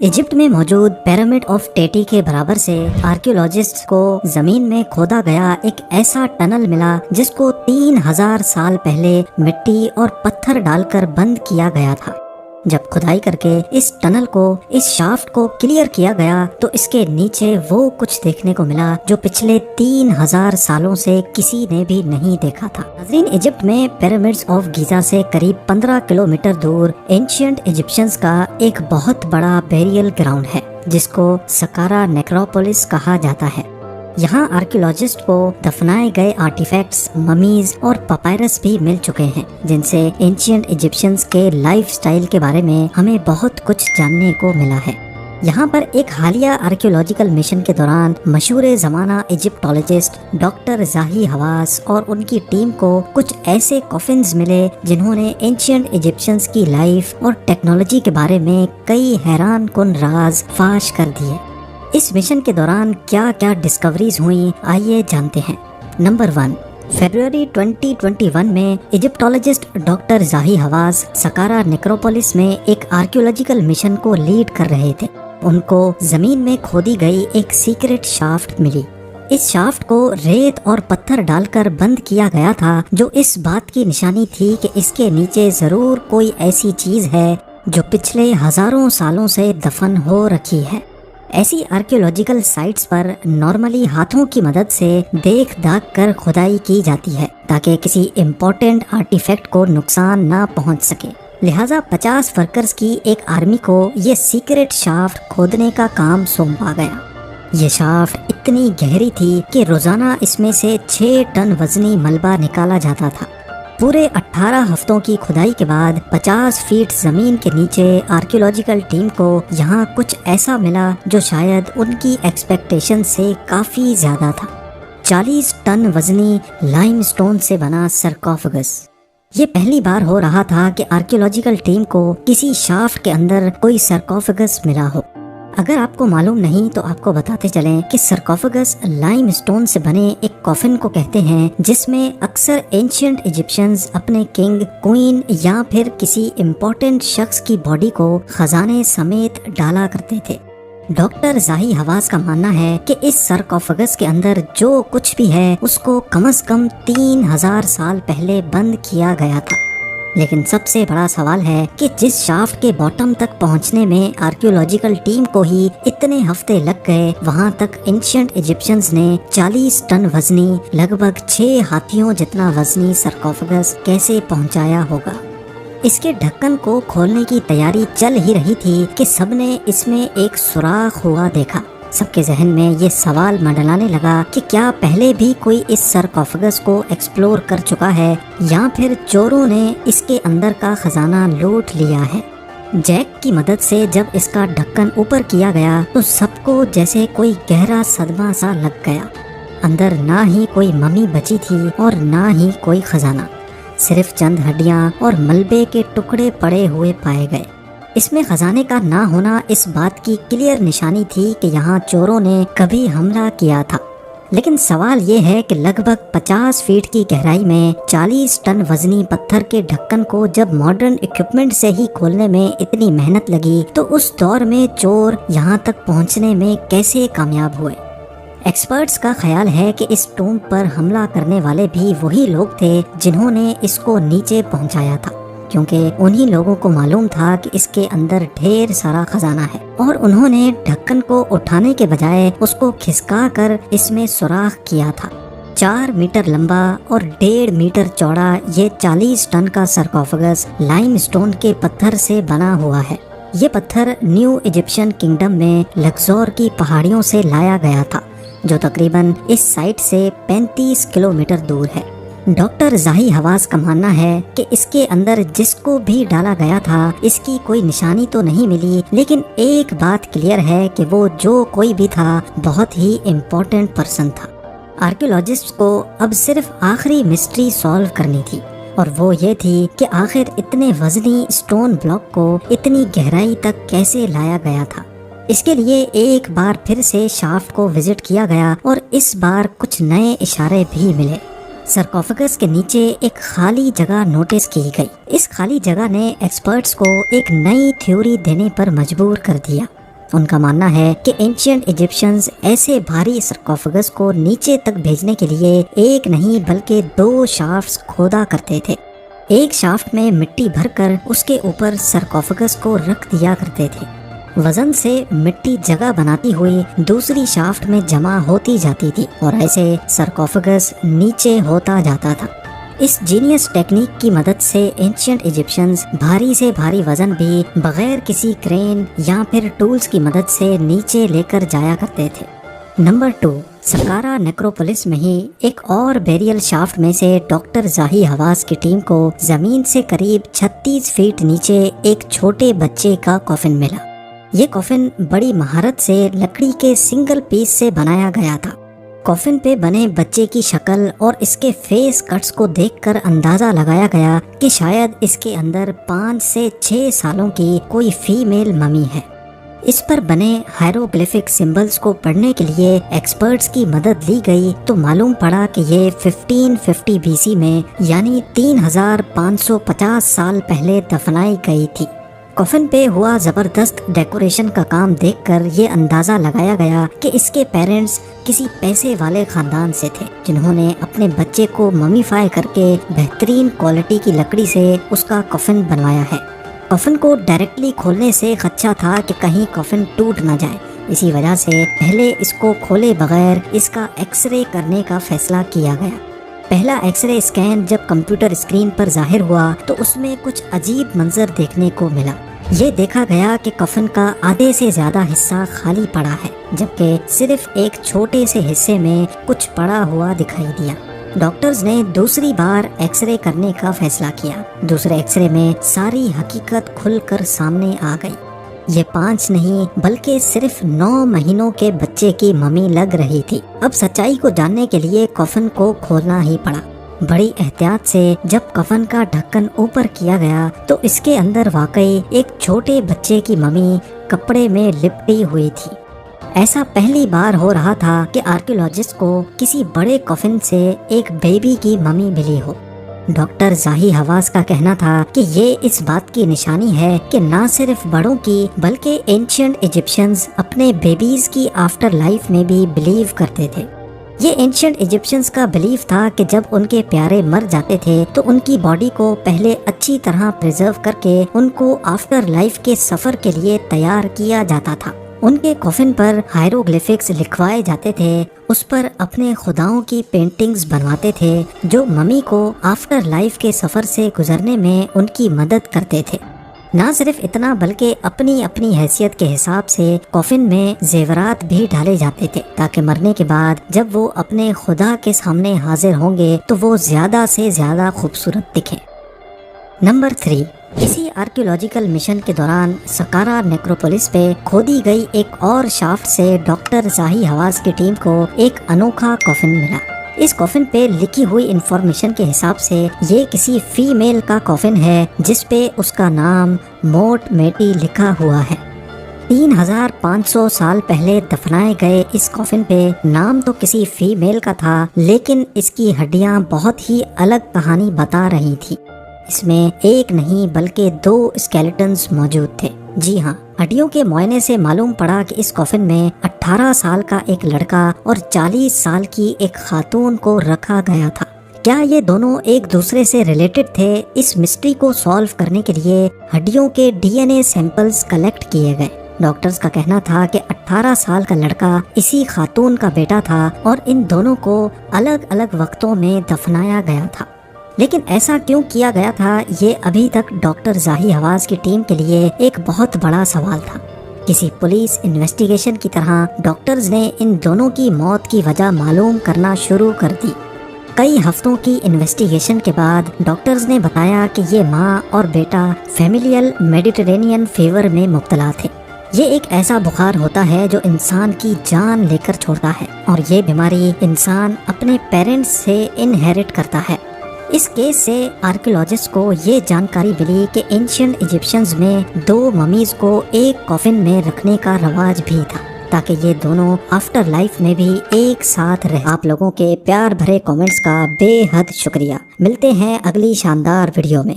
Egypt में मौजूद pyramid of टेटी के बराबर से आर्कियोलॉजिस्ट्स को जमीन में खोदा गया एक ऐसा टनल मिला जिसको 3000 साल पहले मिट्टी और पत्थर डालकर बंद किया गया था। जब खुदाई करके इस टनल को, इस शाफ्ट को क्लियर किया गया तो इसके नीचे वो कुछ देखने को मिला जो पिछले 3000 सालों से किसी ने भी नहीं देखा था। नाज़रीन, इजिप्ट में पिरामिड्स ऑफ गीजा से करीब 15 किलोमीटर दूर एंशिएंट इजिप्शियंस का एक बहुत बड़ा बेरियल ग्राउंड है जिसको सकारा नेक्रोपोलिस कहा जाता है। यहाँ आर्कियोलॉजिस्ट को दफनाए गए आर्टिफैक्ट्स, ममीज और पपायरस भी मिल चुके हैं जिनसे एंशिएंट इजिप्शियंस के लाइफ स्टाइल के बारे में हमें बहुत कुछ जानने को मिला है। यहाँ पर एक हालिया आर्कियोलॉजिकल मिशन के दौरान मशहूर ज़माना इजिप्टोलॉजिस्ट डॉक्टर ज़ाही हवास और उनकी टीम को कुछ ऐसे कॉफिन्स मिले जिन्होंने एंशिएंट इजिप्शियंस की लाइफ और टेक्नोलॉजी के बारे में कई हैरान कुन राज फाश कर दिए। इस मिशन के दौरान क्या क्या डिस्कवरीज हुई, आइए जानते हैं। नंबर 1, फरवरी 2021 में इजिप्टोलॉजिस्ट डॉक्टर ज़ाही हवास सकारा नेक्रोपोलिस में एक आर्कियोलॉजिकल मिशन को लीड कर रहे थे। उनको जमीन में खोदी गई एक सीक्रेट शाफ्ट मिली। इस शाफ्ट को रेत और पत्थर डालकर बंद किया गया था जो इस बात की निशानी थी कि इसके नीचे जरूर कोई ऐसी चीज है जो पिछले हजारों सालों से दफन हो रखी है। ऐसी आर्कियोलॉजिकल साइट्स पर नॉर्मली हाथों की मदद से देख दाख कर खुदाई की जाती है ताकि किसी इम्पोर्टेंट आर्टिफैक्ट को नुकसान ना पहुंच सके। लिहाजा 50 वर्कर्स की एक आर्मी को ये सीक्रेट शाफ्ट खोदने का काम सौंपा गया। ये शाफ्ट इतनी गहरी थी कि रोजाना इसमें से 6 टन वजनी मलबा निकाला जाता था। पूरे 18 हफ्तों की खुदाई के बाद 50 फीट जमीन के नीचे आर्कियोलॉजिकल टीम को यहाँ कुछ ऐसा मिला जो शायद उनकी एक्सपेक्टेशन से काफी ज्यादा था। 40 टन वजनी लाइमस्टोन से बना सरकोफेगस। ये पहली बार हो रहा था कि आर्कियोलॉजिकल टीम को किसी शाफ्ट के अंदर कोई सरकोफेगस मिला हो। अगर आपको मालूम नहीं तो आपको बताते चलें कि सरकोफेगस लाइमस्टोन से बने एक कॉफिन को कहते हैं जिसमें अक्सर एंशिएंट इजिप्शियंस अपने किंग, क्वीन या फिर किसी इम्पोर्टेंट शख्स की बॉडी को खजाने समेत डाला करते थे। डॉक्टर ज़ाही हवास का मानना है कि इस सरकोफेगस के अंदर जो कुछ भी है उसको कम से कम 3000 साल पहले बंद किया गया था। लेकिन सबसे बड़ा सवाल है कि जिस शाफ्ट के बॉटम तक पहुंचने में आर्कियोलॉजिकल टीम को ही इतने हफ्ते लग गए, वहां तक एंशिएंट इजिप्शियंस ने 40 टन वजनी, लगभग 6 हाथियों जितना वजनी सरकोफेगस कैसे पहुंचाया होगा। इसके ढक्कन को खोलने की तैयारी चल ही रही थी कि सबने इसमें एक सुराख हुआ देखा। सबके जहन में ये सवाल मंडलाने लगा कि क्या पहले भी कोई इस सरकोफेगस को एक्सप्लोर कर चुका है या फिर चोरों ने इसके अंदर का खजाना लूट लिया है। जैक की मदद से जब इसका ढक्कन ऊपर किया गया तो सबको जैसे कोई गहरा सदमा सा लग गया। अंदर ना ही कोई ममी बची थी और ना ही कोई खजाना, सिर्फ चंद हड्डियां और मलबे के टुकड़े पड़े हुए पाए गए। इसमें खजाने का ना होना इस बात की क्लियर निशानी थी कि यहाँ चोरों ने कभी हमला किया था। लेकिन सवाल ये है कि लगभग 50 फीट की गहराई में 40 टन वजनी पत्थर के ढक्कन को जब मॉडर्न इक्विपमेंट से ही खोलने में इतनी मेहनत लगी तो उस दौर में चोर यहाँ तक पहुँचने में कैसे कामयाब हुए। एक्सपर्ट्स का ख्याल है कि इस टूम पर हमला करने वाले भी वही लोग थे जिन्होंने इसको नीचे पहुँचाया था, क्योंकि उन्हीं लोगों को मालूम था कि इसके अंदर ढेर सारा खजाना है और उन्होंने ढक्कन को उठाने के बजाय उसको खिसका कर इसमें सुराख किया था। 4 मीटर लंबा और 1.5 मीटर चौड़ा ये 40 टन का सरकोफेगस लाइमस्टोन के पत्थर से बना हुआ है। ये पत्थर न्यू इजिप्शियन किंगडम में लक्सोर की पहाड़ियों से लाया गया था जो तकरीबन इस साइट से 35 किलोमीटर दूर है। डॉक्टर ज़ाही हवास का मानना है कि इसके अंदर जिसको भी डाला गया था इसकी कोई निशानी तो नहीं मिली, लेकिन एक बात क्लियर है कि वो जो कोई भी था बहुत ही इम्पोर्टेंट पर्सन था। आर्कियोलॉजिस्ट को अब सिर्फ आखिरी मिस्ट्री सॉल्व करनी थी और वो ये थी कि आखिर इतने वजनी स्टोन ब्लॉक को इतनी गहराई तक कैसे लाया गया था। इसके लिए एक बार फिर से शाफ्ट को विजिट किया गया और इस बार कुछ नए इशारे भी मिले। सरकोफेगस के नीचे एक खाली जगह नोटिस की गई। इस खाली जगह ने एक्सपर्ट्स को एक नई थ्योरी देने पर मजबूर कर दिया। ان کا ماننا ہے کہ اینشینٹ ایجپشنز ایسے بھاری سرکوفگس کو نیچے تک بھیجنے کے لیے ایک نہیں بلکہ 2 شافٹس کھودا کرتے تھے۔ ایک شافٹ میں مٹی بھر کر اس کے اوپر سرکوفگس کو رکھ دیا کرتے تھے۔ وزن سے مٹی جگہ بناتی ہوئی دوسری شافٹ میں جمع ہوتی جاتی تھی اور ایسے سرکوفگس نیچے ہوتا جاتا تھا۔ اس جینیس ٹیکنیک کی مدد سے اینشینٹ ایجپشنز بھاری سے بھاری وزن بھی بغیر کسی کرین یا پھر ٹولز کی مدد سے نیچے لے کر جایا کرتے تھے۔ نمبر 2، سکارا نیکروپولس میں ہی ایک اور بیریل شافٹ میں سے ڈاکٹر زاہی حواس کی ٹیم کو زمین سے قریب 36 فیٹ نیچے ایک چھوٹے بچے کا کافن ملا۔ یہ کافن بڑی مہارت سے لکڑی کے سنگل پیس سے بنایا گیا تھا۔ کافن پہ بنے بچے کی شکل اور اس کے فیس کٹس کو دیکھ کر اندازہ لگایا گیا کہ شاید اس کے اندر 5 سے 6 سالوں کی کوئی فیمیل ممی ہے۔ اس پر بنے ہائروگلیفک سمبلز کو پڑھنے کے لیے ایکسپرٹس کی مدد لی گئی تو معلوم پڑا کہ یہ 1550 BC میں یعنی 3550 سال پہلے دفنائی گئی تھی۔ کفن پہ ہوا زبردست ڈیکوریشن کا کام دیکھ کر یہ اندازہ لگایا گیا کہ اس کے پیرنٹس کسی پیسے والے خاندان سے تھے، جنہوں نے اپنے بچے کو ممیفائی کر کے بہترین کوالٹی کی لکڑی سے اس کا کفن بنوایا ہے۔ کفن کو ڈائریکٹلی کھولنے سے خدشہ تھا کہ کہیں کفن ٹوٹ نہ جائے، اسی وجہ سے پہلے اس کو کھولے بغیر اس کا ایکس رے کرنے کا فیصلہ کیا گیا۔ پہلا ایکس رے اسکین جب کمپیوٹر اسکرین پر ظاہر ہوا تو اس میں کچھ عجیب منظر دیکھنے کو ملا۔ یہ دیکھا گیا کہ کفن کا آدھے سے زیادہ حصہ خالی پڑا ہے، جبکہ صرف ایک چھوٹے سے حصے میں کچھ پڑا ہوا دکھائی دیا۔ ڈاکٹرز نے دوسری بار ایکس رے کرنے کا فیصلہ کیا۔ دوسرے ایکس رے میں ساری حقیقت کھل کر سامنے آ گئی۔ یہ 5 نہیں بلکہ صرف 9 مہینوں کے بچے کی ممی لگ رہی تھی۔ اب سچائی کو جاننے کے لیے کفن کو کھولنا ہی پڑا۔ بڑی احتیاط سے جب کفن کا ڈھکن اوپر کیا گیا تو اس کے اندر واقعی ایک چھوٹے بچے کی ممی کپڑے میں لپٹی ہوئی تھی۔ ایسا پہلی بار ہو رہا تھا کہ آرکیولوجسٹ کو کسی بڑے کفن سے ایک بیبی کی ممی ملی ہو۔ ڈاکٹر زاہی حواس کا کہنا تھا کہ یہ اس بات کی نشانی ہے کہ نہ صرف بڑوں کی بلکہ اینشینٹ ایجپشنز اپنے بیبیز کی آفٹر لائف میں بھی بلیو کرتے تھے۔ یہ اینشینٹ ایجپشنز کا بلیف تھا کہ جب ان کے پیارے مر جاتے تھے تو ان کی باڈی کو پہلے اچھی طرح پریزرو کر کے ان کو آفٹر لائف کے سفر کے لیے تیار کیا جاتا تھا۔ ان کے کفن پر ہائروگلیفکس لکھوائے جاتے تھے، اس پر اپنے خداؤں کی پینٹنگز بنواتے تھے جو ممی کو آفٹر لائف کے سفر سے گزرنے میں ان کی مدد کرتے تھے۔ نہ صرف اتنا بلکہ اپنی اپنی حیثیت کے حساب سے کفن میں زیورات بھی ڈالے جاتے تھے تاکہ مرنے کے بعد جب وہ اپنے خدا کے سامنے حاضر ہوں گے تو وہ زیادہ سے زیادہ خوبصورت دکھیں۔ نمبر 3، اسی آرکیولوجیکل مشن کے دوران سکارا نیکروپولس پہ کھودی گئی ایک اور شافٹ سے ڈاکٹر زاہی حواس کی ٹیم کو ایک انوکھا کفن ملا۔ اس کفن پہ لکھی ہوئی انفارمیشن کے حساب سے یہ کسی فیمیل کا کفن ہے جس پہ اس کا نام موٹ میٹی لکھا ہوا ہے۔ 3500 سال پہلے دفنائے گئے اس کفن پہ نام تو کسی فیمیل کا تھا، لیکن اس کی ہڈیاں بہت ہی الگ کہانی بتا رہی تھی۔ اس میں ایک نہیں بلکہ 2 اسکیلیٹنز موجود تھے۔ جی ہاں، ہڈیوں کے معائنے سے معلوم پڑا کہ اس کفن میں 18 سال کا ایک لڑکا اور 40 سال کی ایک خاتون کو رکھا گیا تھا۔ کیا یہ دونوں ایک دوسرے سے ریلیٹڈ تھے؟ اس مسٹری کو سالو کرنے کے لیے ہڈیوں کے DNA سیمپلز کلیکٹ کیے گئے۔ ڈاکٹرز کا کہنا تھا کہ 18 سال کا لڑکا اسی خاتون کا بیٹا تھا اور ان دونوں کو الگ الگ وقتوں میں دفنایا گیا تھا۔ لیکن ایسا کیوں کیا گیا تھا، یہ ابھی تک ڈاکٹر زاہی حواس کی ٹیم کے لیے ایک بہت بڑا سوال تھا۔ کسی پولیس انویسٹیگیشن کی طرح ڈاکٹرز نے ان دونوں کی موت کی وجہ معلوم کرنا شروع کر دی۔ کئی ہفتوں کی انویسٹیگیشن کے بعد ڈاکٹرز نے بتایا کہ یہ ماں اور بیٹا فیمیلیل میڈیٹرینین فیور میں مبتلا تھے۔ یہ ایک ایسا بخار ہوتا ہے جو انسان کی جان لے کر چھوڑتا ہے اور یہ بیماری انسان اپنے پیرنٹس سے انہیرٹ کرتا ہے۔ اس کیس سے آرکیولوجسٹ کو یہ جانکاری ملی کہ اینشینٹ ایجپشنز میں 2 ممیز کو ایک کفن میں رکھنے کا رواج بھی تھا تاکہ یہ دونوں آفٹر لائف میں بھی ایک ساتھ رہیں۔ آپ لوگوں کے پیار بھرے کامنٹس کا بے حد شکریہ۔ ملتے ہیں اگلی شاندار ویڈیو میں۔